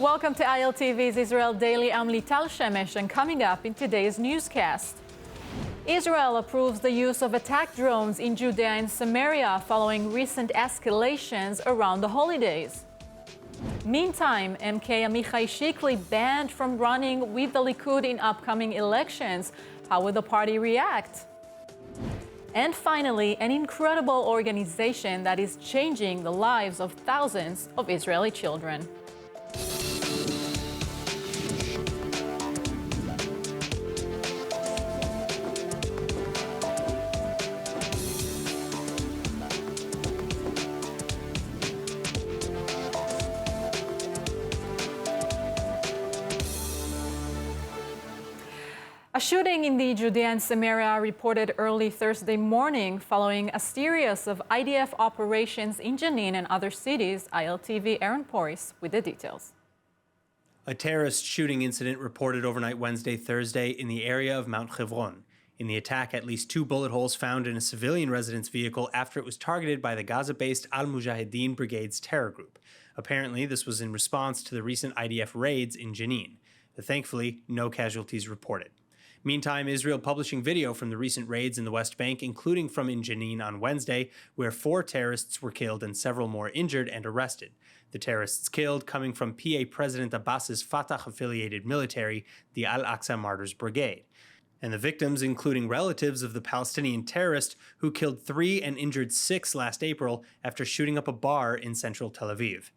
Welcome to ILTV's Israel Daily. I'm Lital Shemesh, and coming up in today's newscast, Israel approves the use of attack drones in Judea and Samaria following recent escalations around the holidays. Meantime, MK Amichai Chikli banned from running with the Likud in upcoming elections. How will the party react? And finally, an incredible organization that is changing the lives of thousands of Israeli children. A shooting in the Judea and Samaria reported early Thursday morning following a series of IDF operations in Jenin and other cities. ILTV Aaron Porris with the details. A terrorist shooting incident reported overnight Thursday in the area of Mount Hebron. In the attack, at least 2 bullet holes found in a civilian residence vehicle after it was targeted by the Gaza-based Al-Mujahideen Brigade's terror group. Apparently, this was in response to the recent IDF raids in Jenin. Thankfully, no casualties reported. Meantime, Israel publishing video from the recent raids in the West Bank, including from in Jenin on Wednesday, where 4 terrorists were killed and several more injured and arrested. The terrorists killed coming from PA President Abbas's Fatah-affiliated military, the Al-Aqsa Martyrs Brigade. And the victims, including relatives of the Palestinian terrorist who killed 3 and injured 6 last April after shooting up a bar in central Tel Aviv.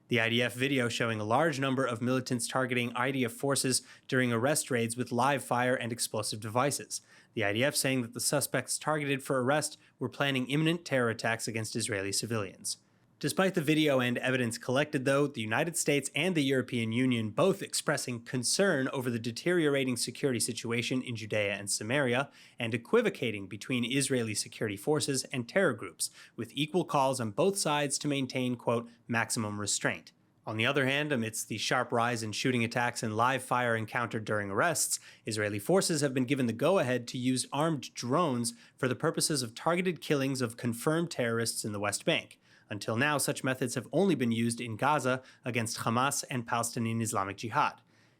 The IDF video showing a large number of militants targeting IDF forces during arrest raids with live fire and explosive devices. The IDF saying that the suspects targeted for arrest were planning imminent terror attacks against Israeli civilians. Despite the video and evidence collected, though, the United States and the European Union both expressing concern over the deteriorating security situation in Judea and Samaria and equivocating between Israeli security forces and terror groups, with equal calls on both sides to maintain, quote, maximum restraint. On the other hand, amidst the sharp rise in shooting attacks and live fire encountered during arrests, Israeli forces have been given the go-ahead to use armed drones for the purposes of targeted killings of confirmed terrorists in the West Bank. Until now, such methods have only been used in Gaza against Hamas and Palestinian Islamic Jihad.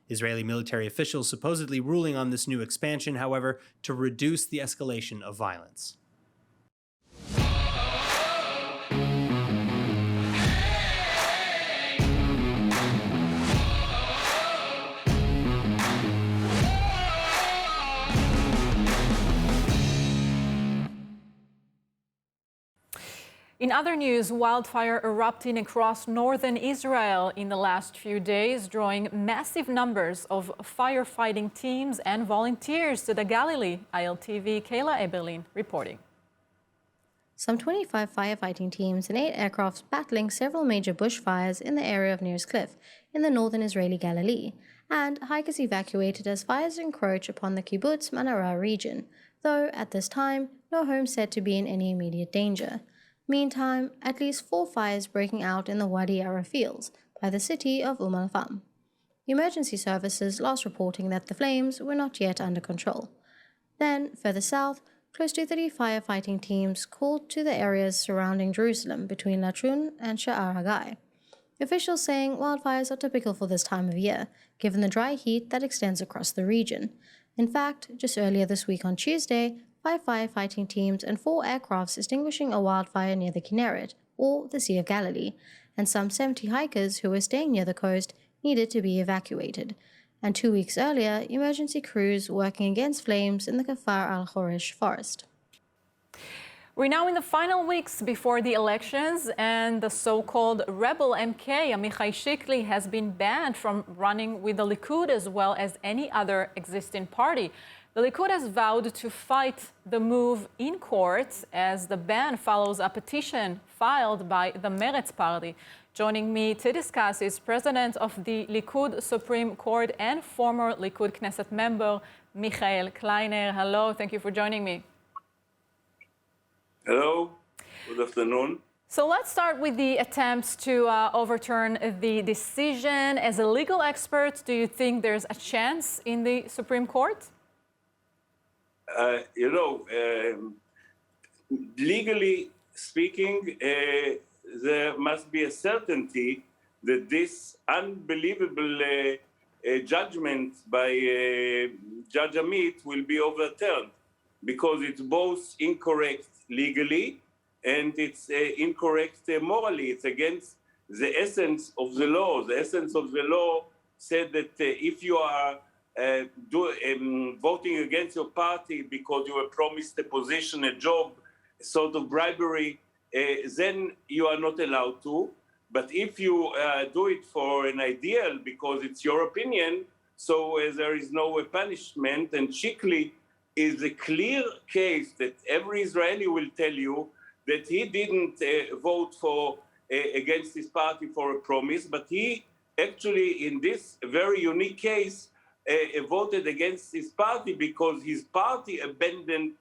Israeli military officials supposedly ruling on this new expansion, however, to reduce the escalation of violence. In other news, wildfire erupting across northern Israel in the last few days, drawing massive numbers of firefighting teams and volunteers to the Galilee. ILTV Kayla Eberlin reporting. Some 25 firefighting teams and 8 aircrafts battling several major bushfires in the area of Nir Cliff in the northern Israeli Galilee, and hikers evacuated as fires encroach upon the kibbutz Manara region, though at this time, no home said to be in any immediate danger. Meantime, at least 4 fires breaking out in the Wadi Ara fields by the city of Al-Fam. Emergency services last reporting that the flames were not yet under control. Then, further south, close to 30 firefighting teams called to the areas surrounding Jerusalem between Lachun and Sha'ar Hagai. Officials saying wildfires are typical for this time of year, given the dry heat that extends across the region. In fact, just earlier this week on Tuesday, 5 firefighting teams and 4 aircrafts extinguishing a wildfire near the Kinneret, or the Sea of Galilee, and some 70 hikers who were staying near the coast needed to be evacuated. And 2 weeks earlier, emergency crews working against flames in the Kafar al-Khoresh forest. We're now in the final weeks before the elections, and the so-called rebel MK, Amichai Chikli, has been banned from running with the Likud as well as any other existing party. The Likud has vowed to fight the move in court as the ban follows a petition filed by the Meretz party. Joining me to discuss is President of the Likud Supreme Court and former Likud Knesset member, Mikhail Kleiner. Hello, thank you for joining me. Hello, good afternoon. So let's start with the attempts to overturn the decision. As a legal expert, do you think there's a chance in the Supreme Court? Legally speaking, there must be a certainty that this unbelievable judgment by Judge Amit will be overturned, because it's both incorrect legally and it's incorrect morally. It's against the essence of the law. The essence of the law said that if you are voting against your party because you were promised a position, a job, a sort of bribery, then you are not allowed to. But if you do it for an ideal because it's your opinion, so there is no punishment. And Chikli is a clear case that every Israeli will tell you that he didn't vote for against his party for a promise, but he actually, in this very unique case, voted against his party because his party abandoned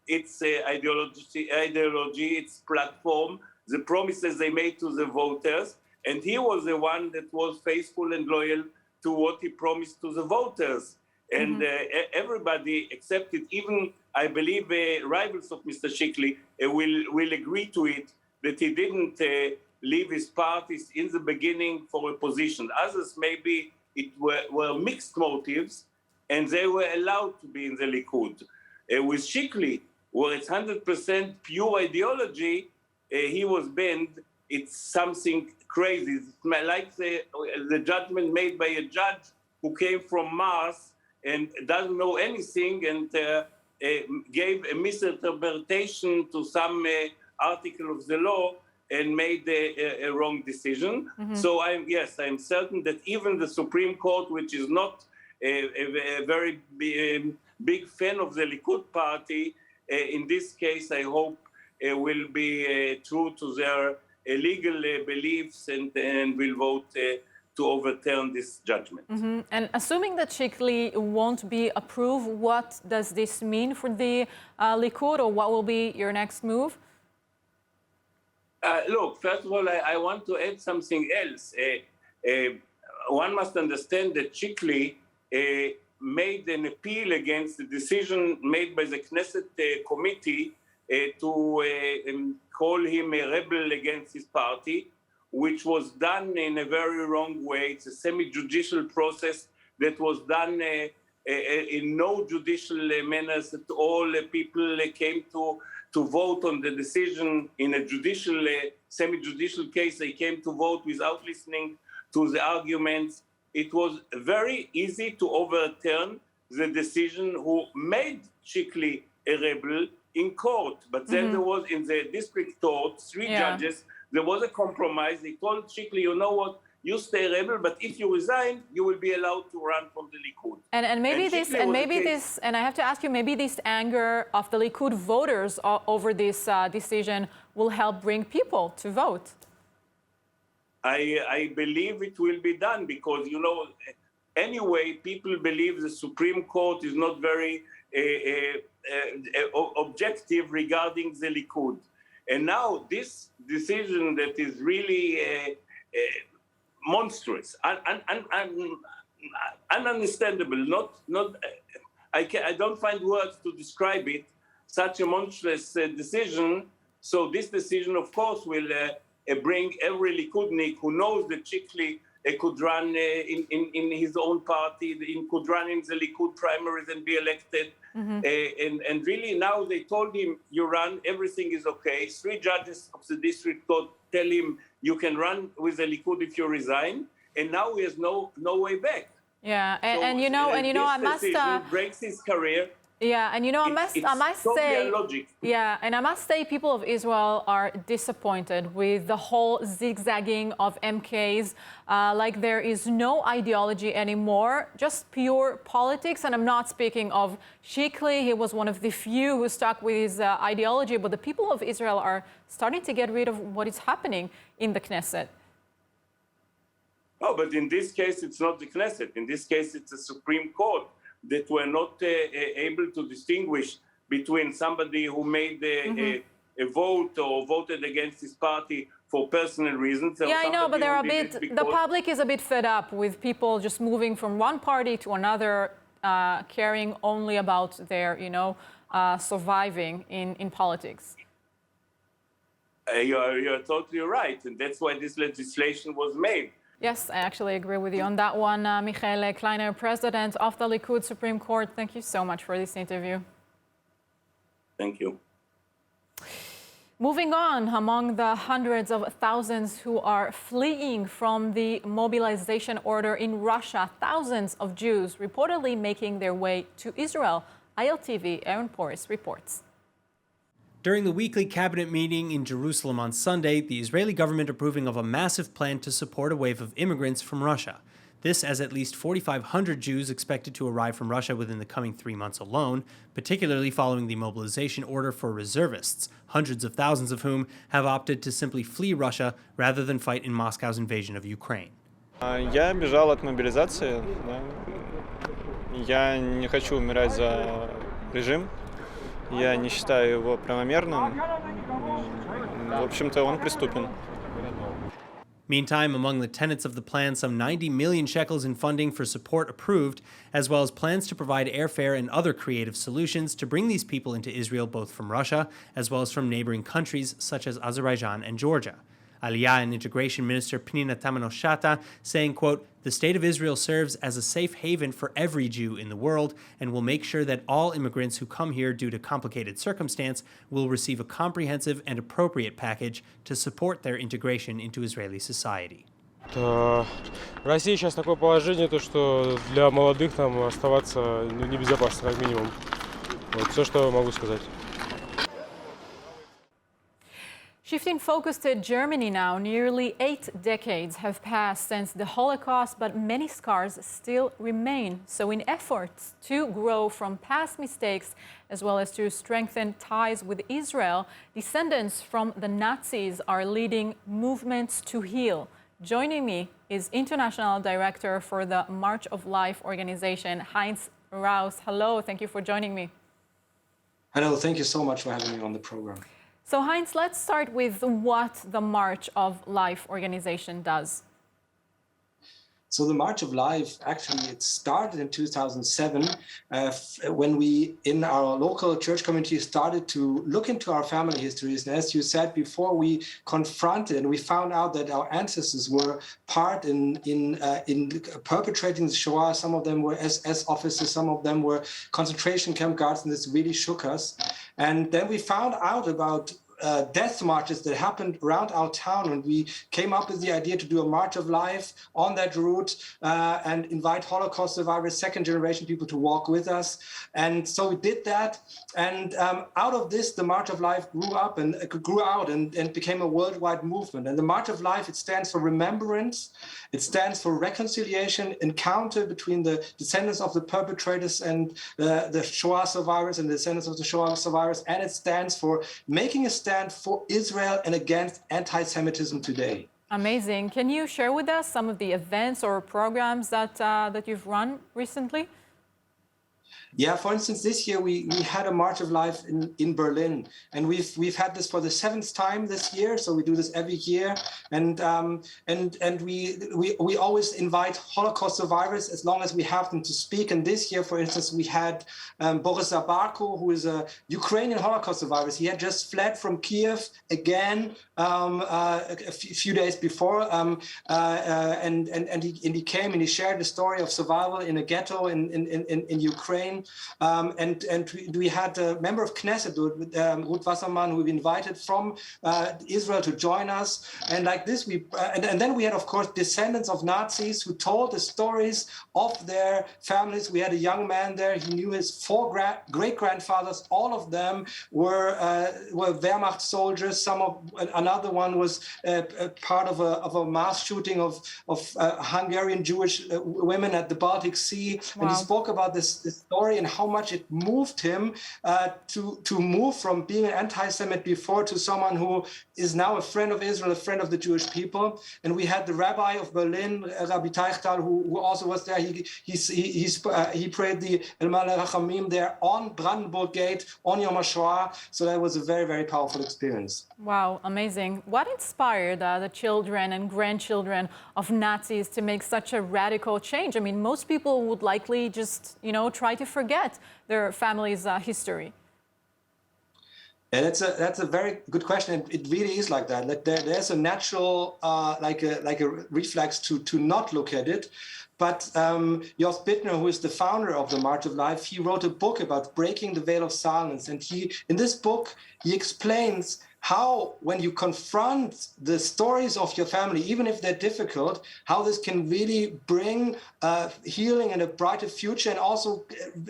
its ideology, its platform, the promises they made to the voters, and he was the one that was faithful and loyal to what he promised to the voters. And everybody accepted, even, I believe, rivals of Mr. Chikli will agree to it, that he didn't leave his parties in the beginning for a position. Others, maybe it were mixed motives, and they were allowed to be in the Likud. With Chikli, where it's 100% pure ideology, he was banned. It's something crazy. It's like the judgment made by a judge who came from Mars and doesn't know anything and gave a misinterpretation to some article of the law and made a wrong decision. So I'm certain that even the Supreme Court, which is not a very big fan of the Likud party, in this case, I hope will be true to their legal beliefs and will vote to overturn this judgment. And assuming that Chikli won't be approved, what does this mean for the Likud, or what will be your next move? Look, first of all, I want to add something else. One must understand that Chikli made an appeal against the decision made by the Knesset committee to call him a rebel against his party, which was done in a very wrong way. It's a semi-judicial process that was done in no judicial manners at all. People came to vote on the decision in a judicial, semi-judicial case. They came to vote without listening to the arguments. It was very easy to overturn the decision who made Chikli a rebel in court. But then there was, in the district court, three judges, there was a compromise. They told Chikli, you know what, you stay rebel, but if you resign, you will be allowed to run from the Likud. And I have to ask you, maybe this anger of the Likud voters over this decision will help bring people to vote. I believe it will be done because, you know, anyway, people believe the Supreme Court is not very objective regarding the Likud. And now this decision that is really monstrous, ununderstandable, I don't find words to describe it, such a monstrous decision. So this decision, of course, will bring every Likudnik who knows that Chikli could run in his own party, could run in the Likud primaries and be elected. And really now they told him, you run, everything is okay. Three judges of the district court tell him, you can run with the Likud if you resign. And now he has no way back. Yeah, and you know, I must breaks his career. Yeah, and you know, I must say, yeah, and I must say, people of Israel are disappointed with the whole zigzagging of MKs. Like there is no ideology anymore, just pure politics. And I'm not speaking of Chikli. He was one of the few who stuck with his ideology. But the people of Israel are starting to get rid of what is happening in the Knesset. Oh, but in this case, it's not the Knesset. In this case, it's the Supreme Court that were not able to distinguish between somebody who made a vote or voted against his party for personal reasons. Yeah, I know, but they're the public is a bit fed up with people just moving from one party to another, caring only about their, surviving in politics. You're totally right, and that's why this legislation was made. Yes, I actually agree with you on that one. Mikhail Kleiner, president of the Likud Supreme Court, thank you so much for this interview. Thank you. Moving on, among the hundreds of thousands who are fleeing from the mobilization order in Russia, thousands of Jews reportedly making their way to Israel. ILTV Aaron Porras reports. During the weekly cabinet meeting in Jerusalem on Sunday, the Israeli government approving of a massive plan to support a wave of immigrants from Russia. This as at least 4,500 Jews expected to arrive from Russia within the coming 3 months alone, particularly following the mobilization order for reservists, hundreds of thousands of whom have opted to simply flee Russia rather than fight in Moscow's invasion of Ukraine. Я бежал от мобилизации. Я не хочу умирать за режим. Я не считаю его правомерным. В общем-то, он преступен. Meantime, among the tenets of the plan, some 90 million shekels in funding for support approved, as well as plans to provide airfare and other creative solutions to bring these people into Israel both from Russia as well as from neighboring countries such as Azerbaijan and Georgia. Aliyah and Integration Minister Pnina Tamano-Shata saying, quote, "The State of Israel serves as a safe haven for every Jew in the world and will make sure that all immigrants who come here due to complicated circumstance will receive a comprehensive and appropriate package to support their integration into Israeli society." В России сейчас такое положение, то что для молодых там оставаться небезопасно, как минимум. Вот все, что могу сказать. Shifting focus to Germany now, nearly 8 decades have passed since the Holocaust, but many scars still remain. So in efforts to grow from past mistakes, as well as to strengthen ties with Israel, descendants from the Nazis are leading movements to heal. Joining me is International Director for the March of Life organization, Heinz Raus. Hello, thank you for joining me. Hello, thank you so much for having me on the program. So Heinz, let's start with what the March of Life organization does. So the March of Life, actually, it started in 2007 when we, in our local church community, started to look into our family histories. And as you said before, we confronted and we found out that our ancestors were part in perpetrating the Shoah. Some of them were SS officers, some of them were concentration camp guards, and this really shook us. And then we found out about death marches that happened around our town, and we came up with the idea to do a March of Life on that route and invite Holocaust survivors, second generation people to walk with us. And so we did that, and out of this, the March of Life grew out and became a worldwide movement. And the March of Life, it stands for remembrance, it stands for reconciliation, encounter between the descendants of the perpetrators and the Shoah survivors and the descendants of the Shoah survivors, and it stands for making a stand for Israel and against anti-Semitism today. Amazing. Can you share with us some of the events or programs that you've run recently? Yeah, for instance, this year we had a March of Life in Berlin, and we've had this for the 7th time this year. So we do this every year, and we always invite Holocaust survivors as long as we have them to speak. And this year, for instance, we had Boris Zabarko, who is a Ukrainian Holocaust survivor. He had just fled from Kiev again a few days before, and he came and he shared the story of survival in a ghetto in Ukraine. And we had a member of Knesset, Ruth Wasserman, who we invited from Israel to join us. And like this, and then we had, of course, descendants of Nazis who told the stories of their families. We had a young man there. He knew his 4 great-grandfathers. All of them were Wehrmacht soldiers. Another one was part of a mass shooting of Hungarian Jewish women at the Baltic Sea. Wow. And he spoke about this story and how much it moved him to move from being an anti-Semite before to someone who is now a friend of Israel, a friend of the Jewish people. And we had the rabbi of Berlin, Rabbi Teichtal, who also was there. He prayed the El Maleh Rachamim there on Brandenburg Gate on Yom HaShoah. So that was a very, very powerful experience. Wow, amazing. What inspired the children and grandchildren of Nazis to make such a radical change? I mean, most people would likely just, try to forget their family's history. Yeah, that's a very good question. It really is like that. Like there's a natural like a reflex to not look at it. But Jos Bittner, who is the founder of the March of Life, he wrote a book about breaking the veil of silence. And in this book, he explains how, when you confront the stories of your family, even if they're difficult, how this can really bring healing and a brighter future, and also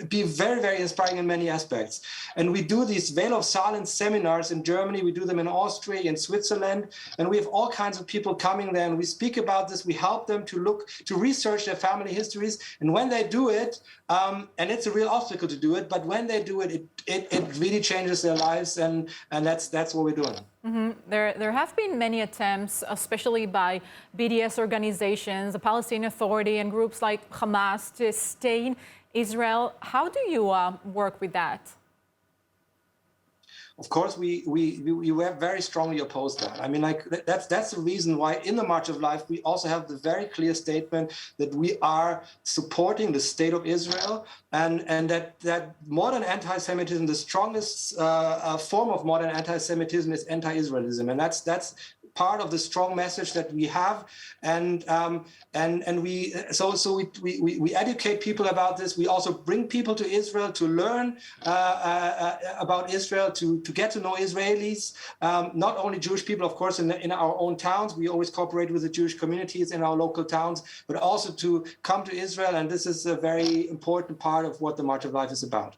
be very, very inspiring in many aspects. And we do these Veil of Silence seminars in Germany. We do them in Austria, in Switzerland, and we have all kinds of people coming there, and we speak about this. We help them to research their family histories. And when they do it, and it's a real obstacle to do it, but when they do it, it really changes their lives, and that's what we're doing. Mm-hmm. There have been many attempts, especially by BDS organizations, the Palestinian Authority, and groups like Hamas to stay in Israel. How do you work with that? Of course, we very strongly oppose that. I mean, like that's the reason why in the March of Life we also have the very clear statement that we are supporting the state of Israel, and that modern anti-Semitism, the strongest form of modern anti-Semitism, is anti-Israelism, and that's part of the strong message that we have, and we educate people about this. We also bring people to Israel to learn about Israel, to get to know Israelis, not only Jewish people, of course, in our own towns. We always cooperate with the Jewish communities in our local towns, but also to come to Israel, and this is a very important part of what the March of Life is about.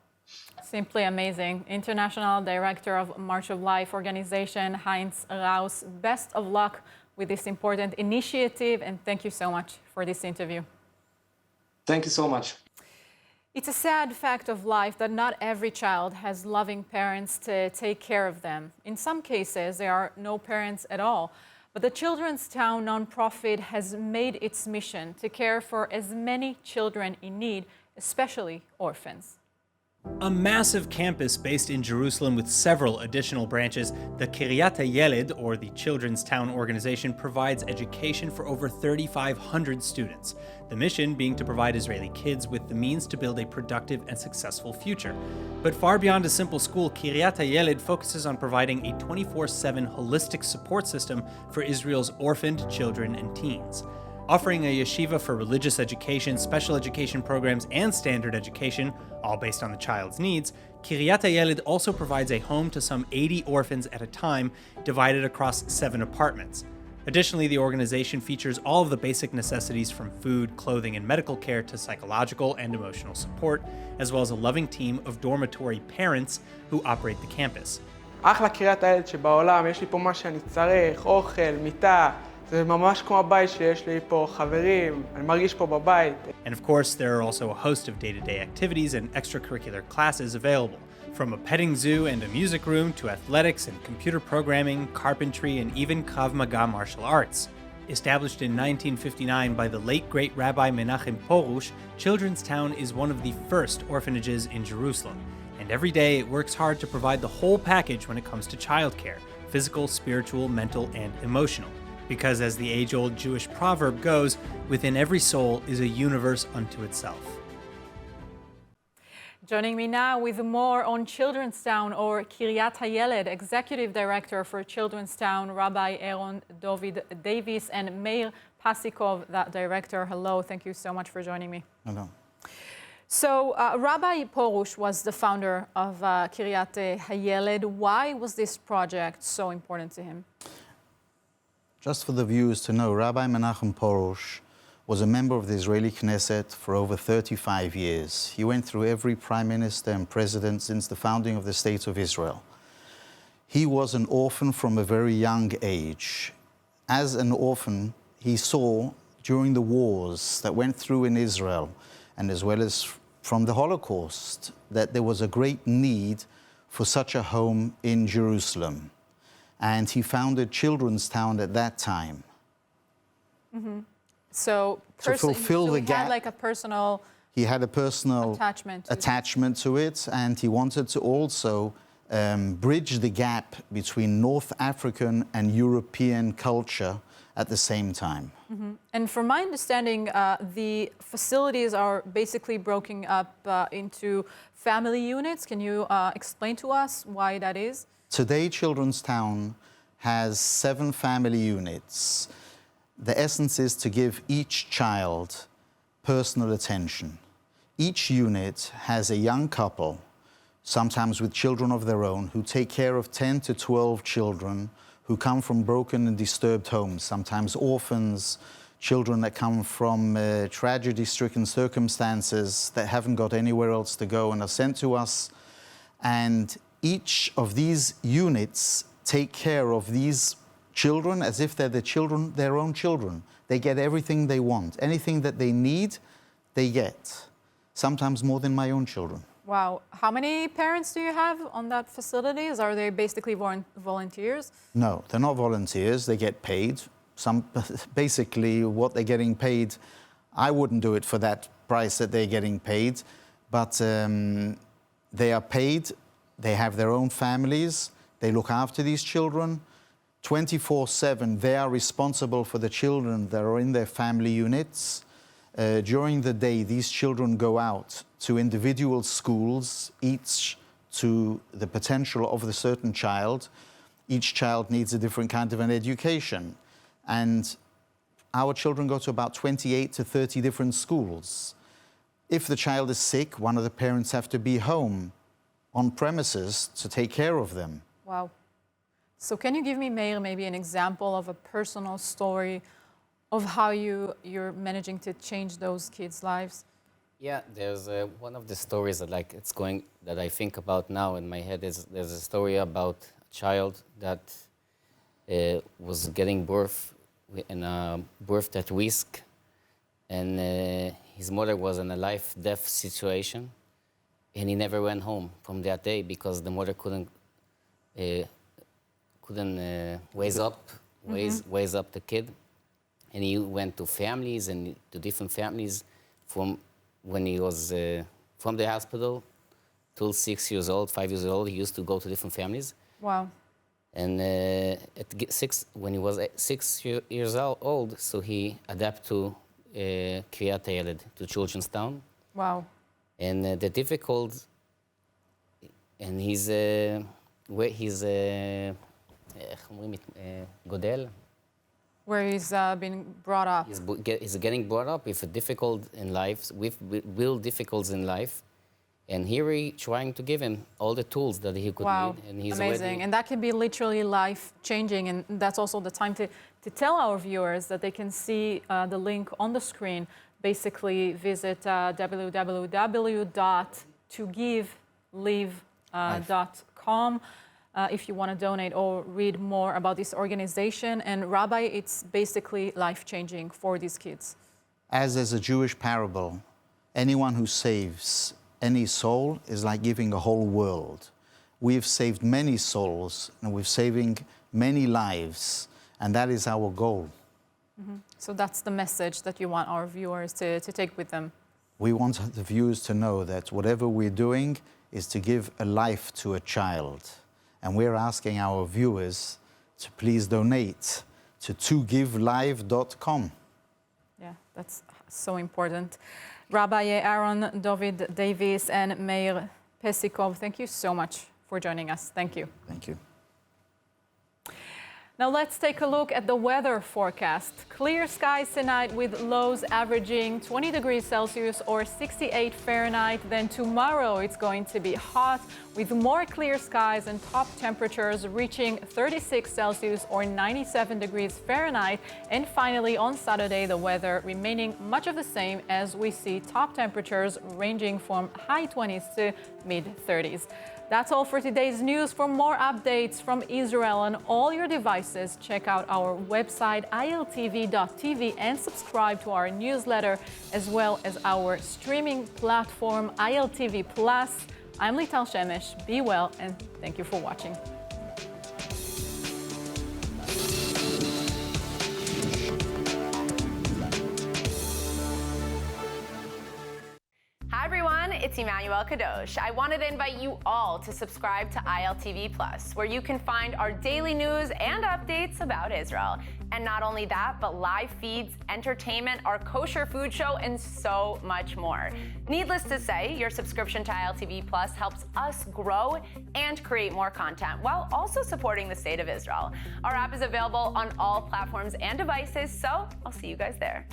Simply amazing. International Director of March of Life organization, Heinz Raus. Best of luck with this important initiative, and thank you so much for this interview. Thank you so much. It's a sad fact of life that not every child has loving parents to take care of them. In some cases, there are no parents at all. But the Children's Town nonprofit has made its mission to care for as many children in need, especially orphans. A massive campus based in Jerusalem with several additional branches, the Kiryat HaYeled, or the Children's Town organization, provides education for over 3,500 students. The mission being to provide Israeli kids with the means to build a productive and successful future. But far beyond a simple school, Kiryat HaYeled focuses on providing a 24/7 holistic support system for Israel's orphaned children and teens. Offering a yeshiva for religious education, special education programs, and standard education, all based on the child's needs, Kiryat HaYeled also provides a home to some 80 orphans at a time, divided across 7 apartments. Additionally, the organization features all of the basic necessities from food, clothing, and medical care to psychological and emotional support, as well as a loving team of dormitory parents who operate the campus. אחלה קריית הילד שבעולם, יש לי פה מה שאני צריך, אוכל, מיטה. זה ממש כמו הבית שיש לי פה חברים, אני מרגיש פה בבית. And of course, there are also a host of day-to-day activities and extracurricular classes available, from a petting zoo and a music room to athletics and computer programming, carpentry, and even Krav Maga martial arts. Established in 1959 by the late great Rabbi Menachem Porush, Children's Town is one of the first orphanages in Jerusalem, and every day it works hard to provide the whole package when it comes to childcare, physical, spiritual, mental, and emotional. Because as the age-old Jewish proverb goes, within every soul is a universe unto itself. Joining me now with more on Children's Town, or Kiryat HaYeled, Executive Director for Children's Town, Rabbi Aaron David Davis, and Meir Pasikov, that Director. Hello, thank you so much for joining me. Hello. So Rabbi Porush was the founder of Kiryat HaYeled. Why was this project so important to him? Just for the viewers to know, Rabbi Menachem Porush was a member of the Israeli Knesset for over 35 years. He went through every prime minister and president since the founding of the State of Israel. He was an orphan from a very young age. As an orphan, he saw during the wars that went through in Israel, and as well as from the Holocaust, that there was a great need for such a home in Jerusalem. And he founded Children's Town at that time. Mm-hmm. To fulfill the gap. Had like a personal. He had a personal attachment to it, and he wanted to also bridge the gap between North African and European culture at the same time. Mm-hmm. And from my understanding, the facilities are basically broken up into family units. Can you explain to us why that is? Today, Children's Town has 7 family units. The essence is to give each child personal attention. Each unit has a young couple, sometimes with children of their own, who take care of 10 to 12 children who come from broken and disturbed homes, sometimes orphans, children that come from tragedy-stricken circumstances that haven't got anywhere else to go and are sent to us. And each of these units take care of these children as if they're their own children. They get everything they want. Anything that they need, they get. Sometimes more than my own children. Wow. How many parents do you have on that facilities? Are they basically volunteers? No, they're not volunteers. They get paid. Basically, what they're getting paid, I wouldn't do it for that price that they're getting paid. But they are paid. They have their own families. They look after these children. 24/7, they are responsible for the children that are in their family units. During the day, these children go out to individual schools, each to the potential of the certain child. Each child needs a different kind of an education. And our children go to about 28 to 30 different schools. If the child is sick, one of the parents have to be home on premises to take care of them. Wow. So can you give me, Meir, maybe an example of a personal story of how you're managing to change those kids' lives? Yeah, there's one of the stories that I think about now in my head is there's a story about a child that was getting birth in a birth at risk, and his mother was in a life-death situation, and he never went home from that day because the mother couldn't raise up the kid. And he went to families and to different families from when he was from the hospital till 6 years old, 5 years old. He used to go to different families. Wow. And when he was 6 years old, so he adapted to Kiryat Hayaled, to Children's Town. Wow. And the difficult, and he's Godel. Where he's been brought up. He's getting brought up with real difficulties in life. And here we trying to give him all the tools that he could need. And he's amazing. And that can be literally life-changing. And that's also the time to tell our viewers that they can see the link on the screen. Basically, visit www.togivelive.com. If you want to donate or read more about this organization. And Rabbi, it's basically life-changing for these kids. As there's a Jewish parable, anyone who saves any soul is like giving a whole world. We've saved many souls, and we're saving many lives, and that is our goal. Mm-hmm. So that's the message that you want our viewers to take with them. We want the viewers to know that whatever we're doing is to give a life to a child. And we're asking our viewers to please donate to togivelive.com. Yeah, that's so important. Rabbi Aaron David Davis and Meir Pesikov, thank you so much for joining us. Thank you. Thank you. Now let's take a look at the weather forecast. Clear skies tonight with lows averaging 20 degrees Celsius or 68 Fahrenheit. Then tomorrow it's going to be hot with more clear skies and top temperatures reaching 36 Celsius or 97 degrees Fahrenheit. And finally on Saturday, the weather remaining much of the same as we see top temperatures ranging from high 20s to mid 30s. That's all for today's news. For more updates from Israel on all your devices, check out our website, ILTV.tv, and subscribe to our newsletter, as well as our streaming platform, ILTV+. I'm Lital Shemesh. Be well, and thank you for watching. Hi everyone, it's Emmanuel Kadosh. I wanted to invite you all to subscribe to ILTV Plus, where you can find our daily news and updates about Israel. And not only that, but live feeds, entertainment, our kosher food show, and so much more. Needless to say, your subscription to ILTV Plus helps us grow and create more content while also supporting the state of Israel. Our app is available on all platforms and devices, so I'll see you guys there.